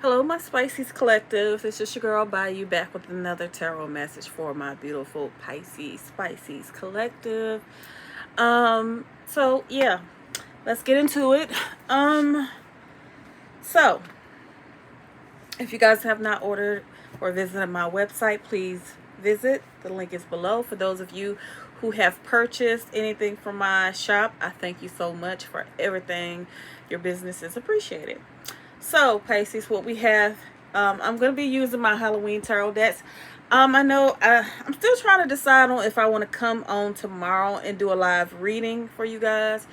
Hello, my Pisces collective. It's just your girl Bayou back with another tarot message for my beautiful Pisces collective. So yeah, let's get into it. So if you guys have not ordered or visited my website, please visit. The link is below. For those of you who have purchased anything from my shop, I thank you so much for everything. Your business is appreciated. So, Pisces, what we have, I'm going to be using my Halloween tarot decks. I know I'm still trying to decide on if I want to come on tomorrow and do a live reading for you guys.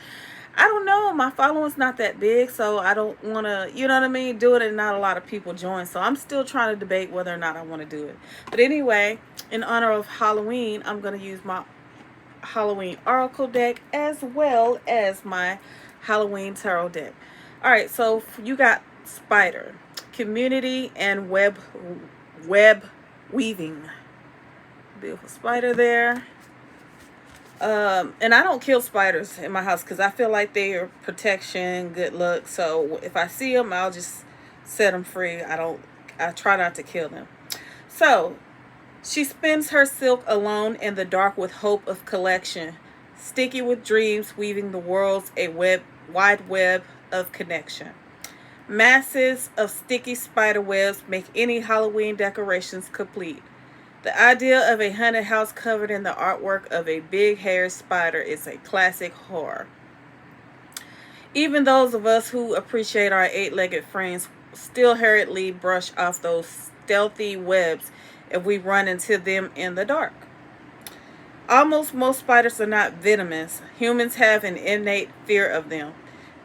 I don't know. My following's not that big, so I don't want to, you know what I mean, do it and not a lot of people join. So I'm still trying to debate whether or not I want to do it. But anyway, in honor of Halloween, I'm going to use my Halloween Oracle deck as well as my Halloween tarot deck. All right, so you got spider, community, and web weaving. Beautiful spider there. And I don't kill spiders in my house because I feel like they are protection, good luck. So if I see them, I'll just set them free. I try not to kill them. So she spins her silk alone in the dark with hope of collection, sticky with dreams, weaving the world's wide web of connection. Masses of sticky spider webs make any Halloween decorations complete. The idea of a haunted house covered in the artwork of a big-haired spider is a classic horror. Even those of us who appreciate our eight-legged friends still hurriedly brush off those stealthy webs if we run into them in the dark. Almost most spiders are not venomous. Humans have an innate fear of them.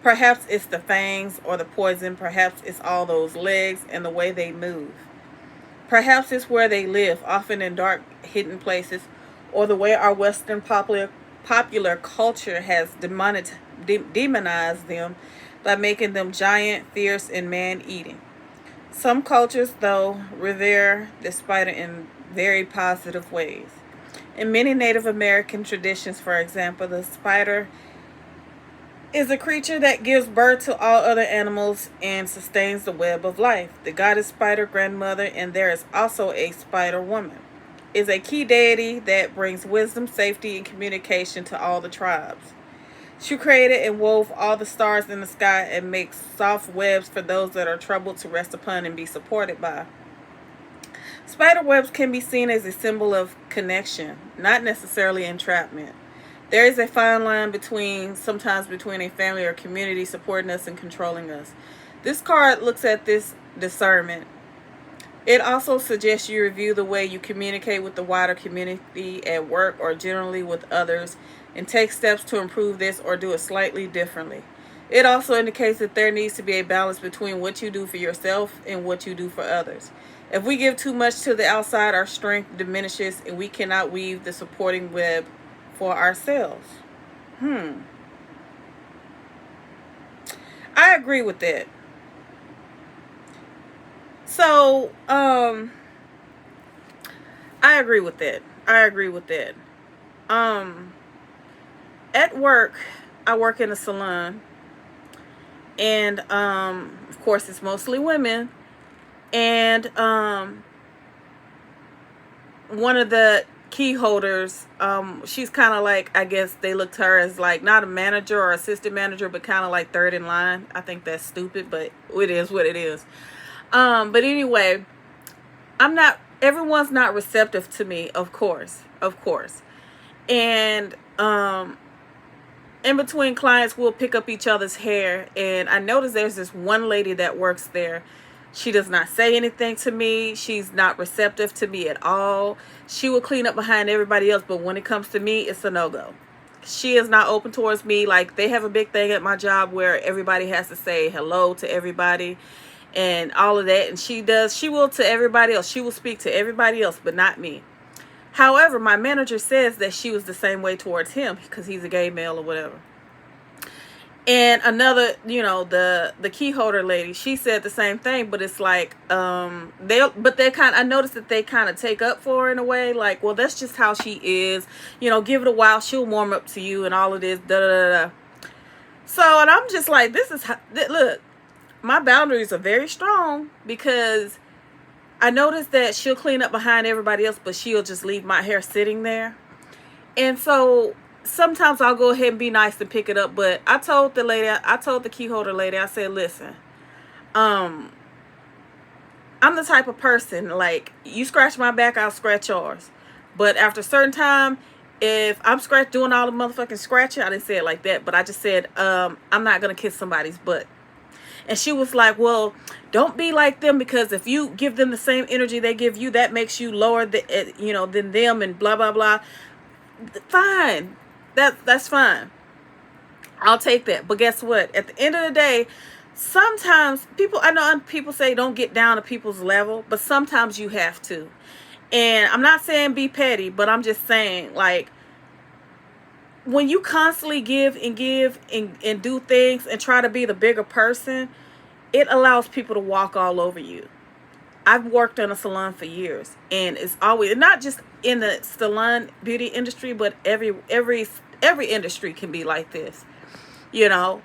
Perhaps it's the fangs or the poison. Perhaps it's all those legs and the way they move. Perhaps it's where they live, often in dark, hidden places, or the way our Western popular culture has demonized them by making them giant, fierce, and man-eating. Some cultures, though, revere the spider in very positive ways. In many Native American traditions, for example, the spider is a creature that gives birth to all other animals and sustains the web of life. The goddess spider grandmother, and there is also a spider woman, is a key deity that brings wisdom, safety, and communication to all the tribes. She created and wove all the stars in the sky and makes soft webs for those that are troubled to rest upon and be supported by. Spider webs can be seen as a symbol of connection, not necessarily entrapment. There is a fine line sometimes between a family or community supporting us and controlling us. This card looks at this discernment. It also suggests you review the way you communicate with the wider community at work or generally with others and take steps to improve this or do it slightly differently. It also indicates that there needs to be a balance between what you do for yourself and what you do for others. If we give too much to the outside, our strength diminishes and we cannot weave the supporting web for ourselves. I agree with that. So, I agree with that. At work, I work in a salon, and of course, it's mostly women. And one of the key holders, she's kind of like, I guess they look to her as like not a manager or assistant manager, but kind of like third in line. I think that's stupid, but it is what it is. But anyway, everyone's not receptive to me, of course. And in between clients, we'll pick up each other's hair, and I noticed there's this one lady that works there. She does not say anything to me. She's not receptive to me at all. She will clean up behind everybody else, but when it comes to me, it's a no-go. She is not open towards me. Like, they have a big thing at my job where everybody has to say hello to everybody and all of that. And she will to everybody else. She will speak to everybody else, but not me. However, my manager says that she was the same way towards him because he's a gay male or whatever. And another, the key holder lady, she said the same thing, but it's like, I noticed that they kind of take up for her in a way, like, well, that's just how she is, give it a while, she'll warm up to you and all of this, da da da da. So, and I'm just like, look, my boundaries are very strong because I noticed that she'll clean up behind everybody else, but she'll just leave my hair sitting there. And so sometimes I'll go ahead and be nice and pick it up. But I told the key holder lady, I said, listen, um, I'm the type of person, like, you scratch my back, I'll scratch yours. But after a certain time, if I'm doing all the motherfucking scratching, I didn't say it like that, but I just said, I'm not going to kiss somebody's butt. And she was like, well, don't be like them, because if you give them the same energy they give you, that makes you lower than them, and blah, blah, blah. Fine. That's fine. I'll take that. But guess what? At the end of the day, sometimes I know people say don't get down to people's level, but sometimes you have to. And I'm not saying be petty, but I'm just saying, like, when you constantly give and do things and try to be the bigger person, it allows people to walk all over you. I've worked in a salon for years, and it's always, not just in the salon beauty industry, but every industry can be like this, you know.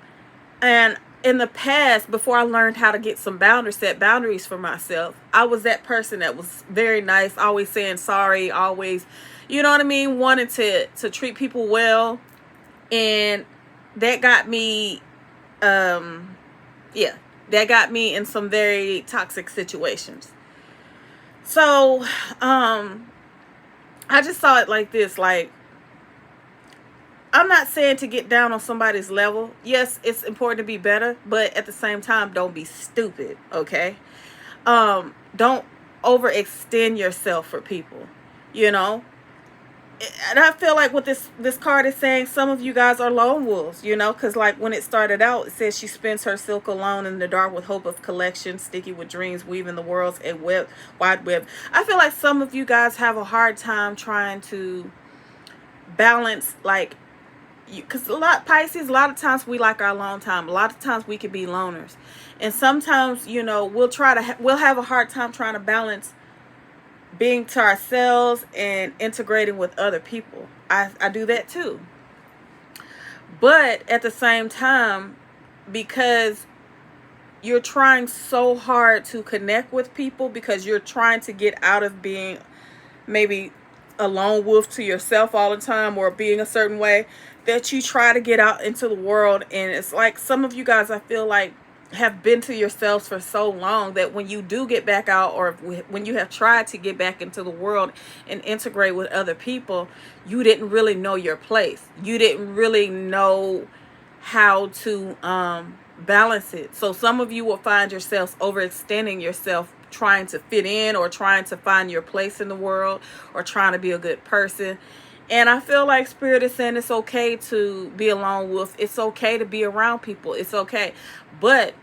And in the past, before I learned how to get some set boundaries for myself, I was that person that was very nice, always saying sorry, always, you know what I mean, wanting to treat people well. And that got me, that got me in some very toxic situations. So, I just saw it like this, like, I'm not saying to get down on somebody's level. Yes, it's important to be better, but at the same time, don't be stupid, okay? Don't overextend yourself for people, you know? And I feel like what this card is saying, some of you guys are lone wolves, you know, because like when it started out, it says she spins her silk alone in the dark with hope of collection, sticky with dreams, weaving the world's a wide web. I feel like some of you guys have a hard time trying to balance, like, because Pisces, a lot of times we like our alone time. A lot of times we can be loners, and sometimes, you know, we'll have a hard time trying to balance being to ourselves and integrating with other people. I do that too. But at the same time, because you're trying so hard to connect with people, because you're trying to get out of being maybe a lone wolf to yourself all the time, or being a certain way, that you try to get out into the world. And it's like some of you guys, I feel like, have been to yourselves for so long that when you do get back out, or when you have tried to get back into the world and integrate with other people, you didn't really know your place. You didn't really know how to balance it. So some of you will find yourselves overextending yourself, trying to fit in, or trying to find your place in the world, or trying to be a good person. And I feel like Spirit is saying it's okay to be a lone wolf. It's okay to be around people. It's okay. But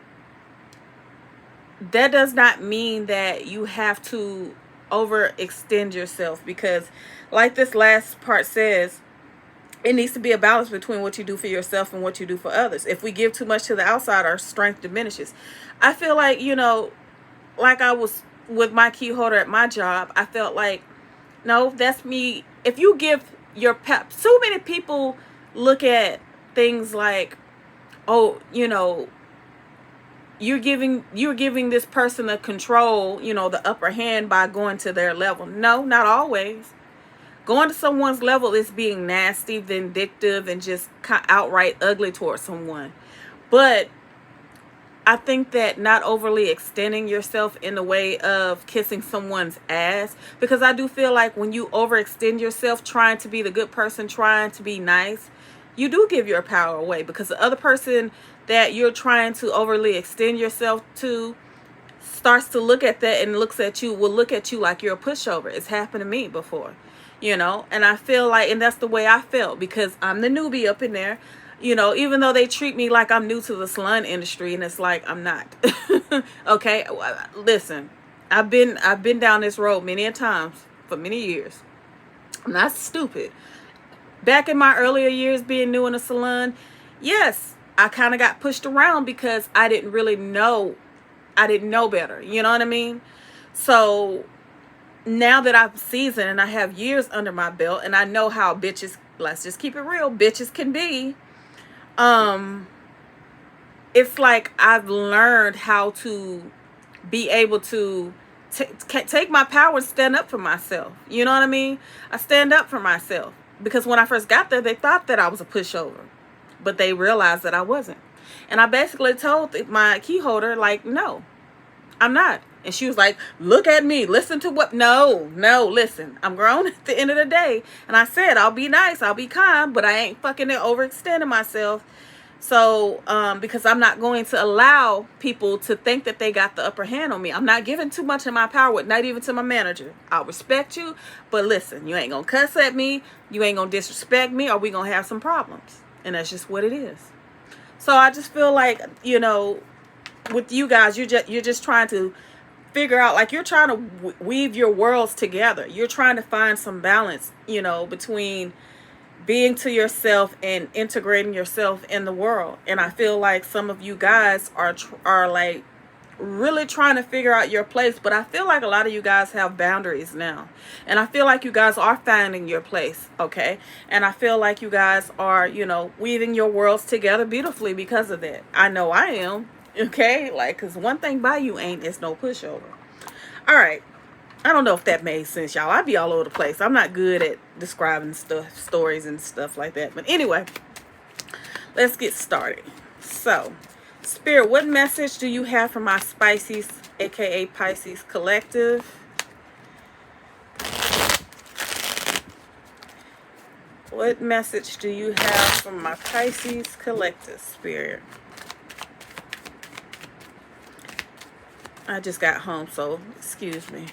that does not mean that you have to overextend yourself, because like this last part says, it needs to be a balance between what you do for yourself and what you do for others. If we give too much to the outside, our strength diminishes. I feel like, you know, like I was with my key holder at my job, I felt like, no, that's me. If you give your pep, so many people look at things like, oh, you know, you're giving this person the control, you know, the upper hand by going to their level. No, not always. Going to someone's level is being nasty, vindictive, and just outright ugly towards someone. But I think that not overly extending yourself in the way of kissing someone's ass, because I do feel like when you overextend yourself trying to be the good person, trying to be nice, you do give your power away, because the other person that you're trying to overly extend yourself to starts to look at that and will look at you like you're a pushover. It's happened to me before, you know, and I feel like, and that's the way I felt, because I'm the newbie up in there, you know, even though they treat me like I'm new to the salon industry, and it's like I'm not. Okay, listen, I've been down this road many a times for many years. I'm not stupid. Back in my earlier years being new in a salon, yes, I kind of got pushed around because I didn't know better. You know what I mean? So now that I've seasoned and I have years under my belt, and I know how bitches, let's just keep it real, bitches can be, it's like I've learned how to be able to take my power and stand up for myself. You know what I mean? I stand up for myself. Because when I first got there, they thought that I was a pushover. But they realized that I wasn't. And I basically told my key holder, like, no, I'm not. And she was like, look at me. Listen to what? No, listen. I'm grown at the end of the day. And I said, I'll be nice. I'll be kind. But I ain't fucking overextending myself. So, because I'm not going to allow people to think that they got the upper hand on me. I'm not giving too much of my power, not even to my manager. I'll respect you. But listen, you ain't going to cuss at me. You ain't going to disrespect me, or we going to have some problems. And that's just what it is. So I just feel like, you know, with you guys, you're just trying to figure out, like, you're trying to weave your worlds together. You're trying to find some balance, you know, between being to yourself and integrating yourself in the world. And I feel like some of you guys are like really trying to figure out your place, but I feel like a lot of you guys have boundaries now. And I feel like you guys are finding your place, okay? And I feel like you guys are, you know, weaving your worlds together beautifully because of that. I know I am, okay? Like, because one thing Bayou ain't is no pushover. All right. I don't know if that made sense, y'all. I be all over the place. I'm not good at describing stuff, stories and stuff like that. But anyway, let's get started. So, Spirit, what message do you have for my Pisces, aka Pisces collective? What message do you have for my Pisces collective, Spirit? I just got home, so excuse me.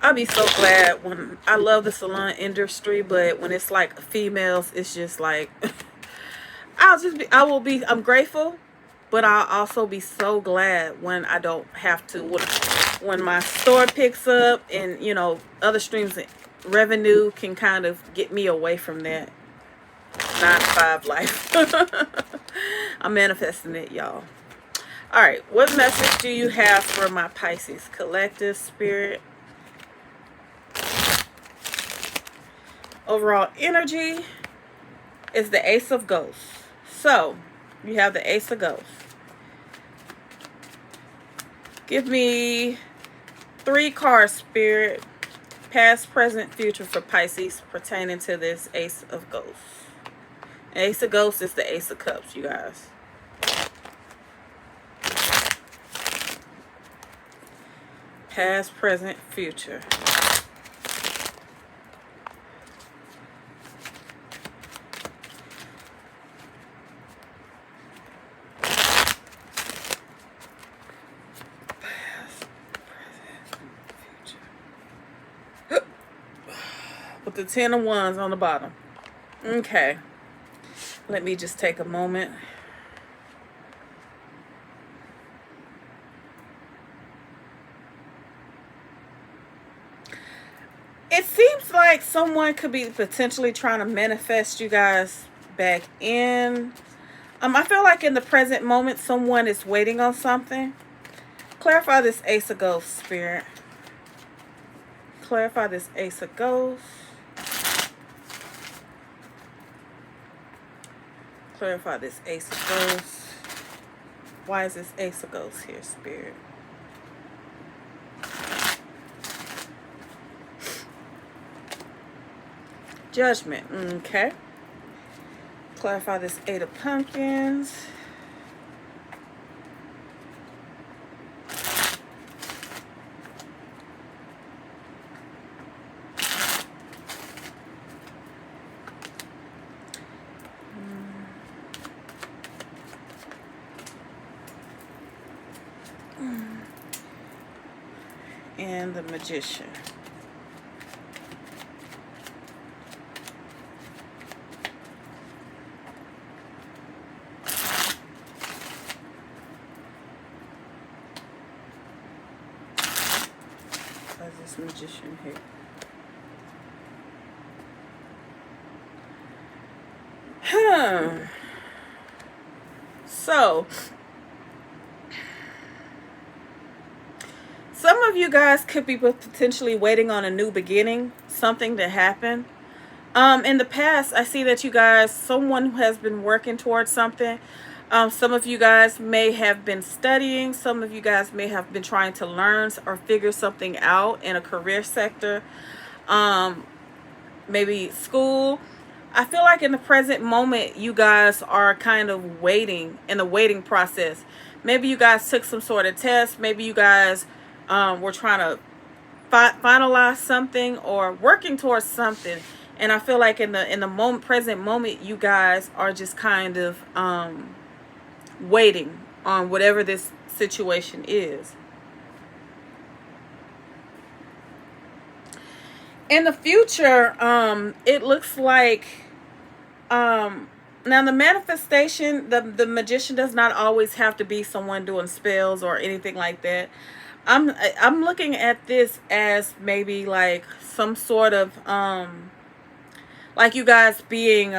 I'll be so glad when I love the salon industry, but when it's like females, it's just like I'm grateful, but I'll also be so glad when I don't have to, when my store picks up and, you know, other streams of revenue can kind of get me away from that 9-to-5 life. I'm manifesting it, y'all. All right, what message do you have for my Pisces collective, Spirit? Overall energy is the Ace of Ghosts. So, you have the Ace of Ghosts. Give me 3 cards, Spirit. Past, present, future for Pisces pertaining to this Ace of Ghosts. Ace of Ghosts is the Ace of Cups, you guys. Past, present, future. With the 10 of Wands on the bottom. Okay. Let me just take a moment. It seems like someone could be potentially trying to manifest you guys back in. I feel like in the present moment, someone is waiting on something. Clarify this Ace of Ghosts, Spirit. Clarify this Ace of Ghosts. Clarify this Ace of Ghosts. Why is this Ace of Ghosts here, Spirit? Judgment. Okay. Clarify this 8 of Pumpkins. And the Magician. Why is this Magician here? So, some of you guys could be potentially waiting on a new beginning, something to happen. In the past, I see that you guys, someone who has been working towards something. Some of you guys may have been studying. Some of you guys may have been trying to learn or figure something out in a career sector. Maybe school. I feel like in the present moment, you guys are kind of waiting in the waiting process. Maybe you guys took some sort of test. Maybe you guys were trying to finalize something or working towards something. And I feel like in the present moment, you guys are just kind of waiting on whatever this situation is. In the future, it looks like now the manifestation, the magician does not always have to be someone doing spells or anything like that. I'm looking at this as maybe like some sort of like you guys being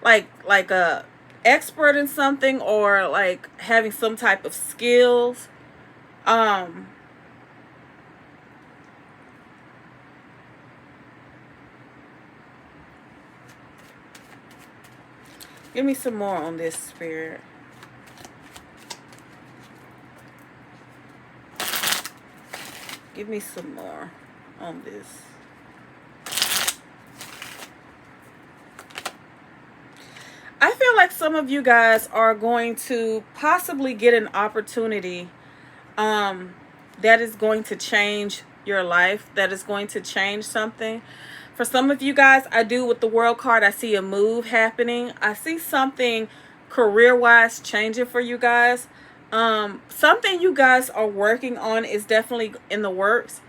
like a expert in something, or like having some type of skills. Give me some more on this, Spirit. Give me some more on this. I feel like some of you guys are going to possibly get an opportunity that is going to change your life, that is going to change something. For some of you guys, I do with the World card, I see a move happening. I see something career-wise changing for you guys. Something you guys are working on is definitely in the works.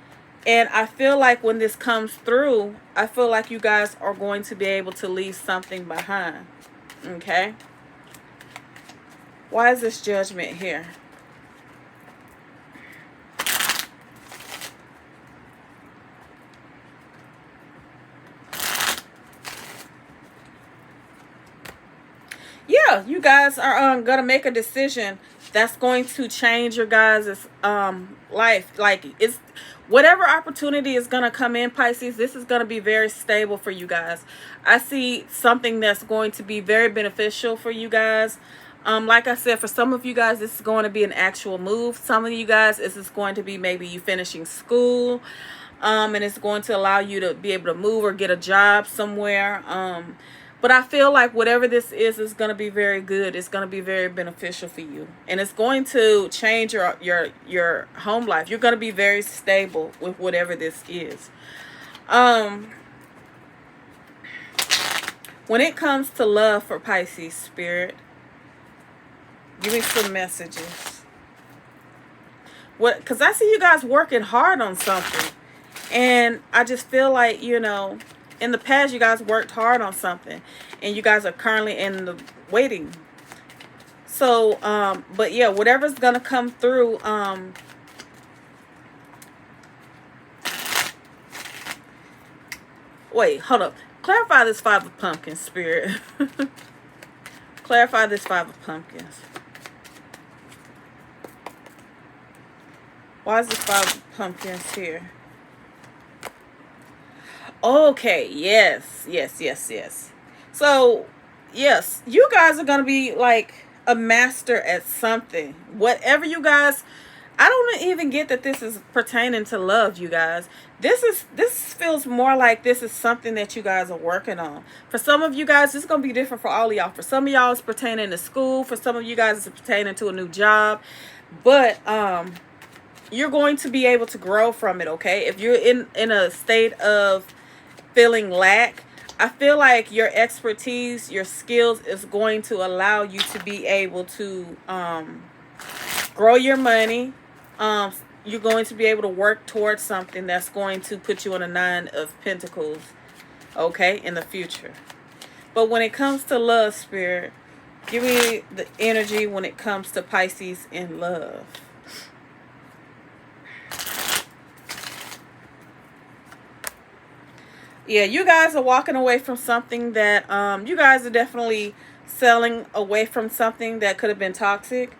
And I feel like when this comes through, I feel like you guys are going to be able to leave something behind. Okay? Why is this Judgment here? Yeah, you guys are gonna make a decision that's going to change your guys' life. Like, it's whatever opportunity is gonna come in, Pisces, this is gonna be very stable for you guys. I see something that's going to be very beneficial for you guys. Like I said, for some of you guys, this is going to be an actual move. Some of you guys, this is going to be maybe you finishing school, and it's going to allow you to be able to move or get a job somewhere. But I feel like whatever this is going to be very good. It's going to be very beneficial for you. And it's going to change your home life. You're going to be very stable with whatever this is. When it comes to love for Pisces, Spirit, give me some messages. Because I see you guys working hard on something. And I just feel like, you know, in the past, you guys worked hard on something, and you guys are currently in the waiting. So, but yeah, whatever's gonna come through, wait, hold up. Clarify this Five of Pumpkins, Spirit. Clarify this Five of Pumpkins. Why is this Five of Pumpkins here? Okay, yes. So, yes, you guys are going to be like a master at something. Whatever you guys, I don't even get that this is pertaining to love, you guys. This feels more like this is something that you guys are working on. For some of you guys, it's going to be different for all of y'all. For some of y'all, it's pertaining to school. For some of you guys, it's pertaining to a new job. But, you're going to be able to grow from it, okay? If you're in a state of feeling lack, I feel like your expertise, your skills is going to allow you to be able to grow your money. You're going to be able to work towards something that's going to put you on a Nine of Pentacles, okay, in the future. But when it comes to love, Spirit, give me the energy when it comes to Pisces in love. Yeah, you guys are walking away from something that, you guys are definitely selling away from something that could have been toxic.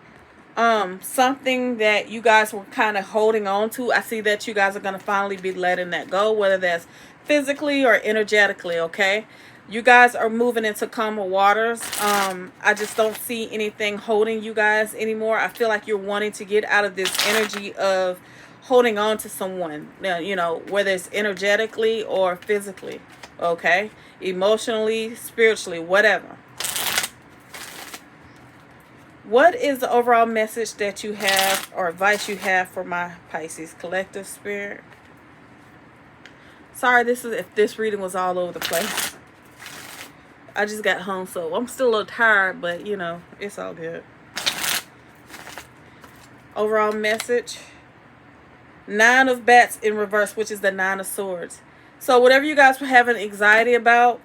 something that you guys were kind of holding on to. I see that you guys are going to finally be letting that go, whether that's physically or energetically, okay? You guys are moving into calmer waters. I just don't see anything holding you guys anymore. I feel like you're wanting to get out of this energy of holding on to someone, you know, whether it's energetically or physically, okay? Emotionally, spiritually, whatever. What is the overall message that you have or advice you have for my Pisces collective spirit? Sorry, if this reading was all over the place. I just got home, so I'm still a little tired, but you know, it's all good. Overall message. 9 of Bats in reverse, which is the 9 of Swords. So whatever you guys were having anxiety about,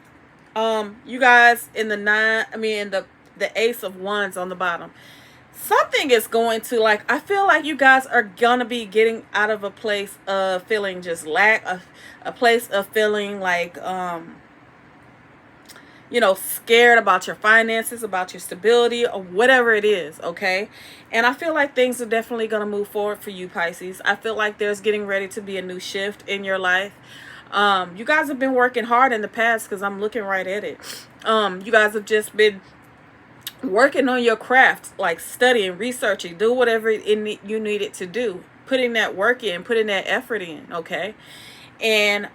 you guys in the Ace of Wands on the bottom, something is going to, like, I feel like you guys are gonna be getting out of a place of feeling just lack, a place of feeling like you know, scared about your finances, about your stability, or whatever it is, okay? And I feel like things are definitely going to move forward for you, Pisces. I feel like there's getting ready to be a new shift in your life. You guys have been working hard in the past, because I'm looking right at it. You guys have just been working on your craft, like studying, researching, do whatever you need it to do. Putting that work in, putting that effort in, okay? And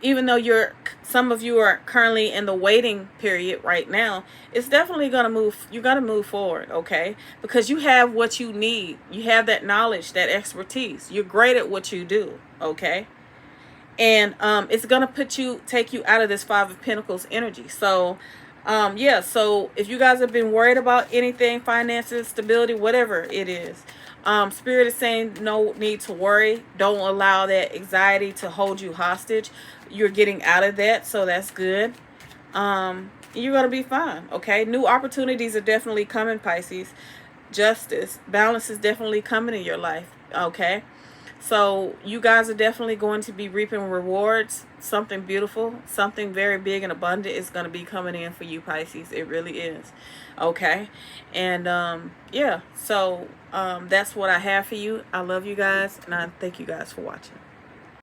even though some of you are currently in the waiting period right now, it's definitely going to move. You got to move forward, okay? Because you have what you need. You have that knowledge, that expertise. You're great at what you do, okay? And it's going to take you out of this 5 of Pentacles energy. So, yeah, so if you guys have been worried about anything, finances, stability, whatever it is, Spirit is saying no need to worry. Don't allow that anxiety to hold you hostage. You're getting out of that, so that's good. You're going to be fine, okay? New opportunities are definitely coming, Pisces. Justice, balance is definitely coming in your life, okay? So you guys are definitely going to be reaping rewards. Something beautiful, something very big and abundant is going to be coming in for you, Pisces. It really is. Okay. And yeah, so that's what I have for you. I love you guys, and I thank you guys for watching.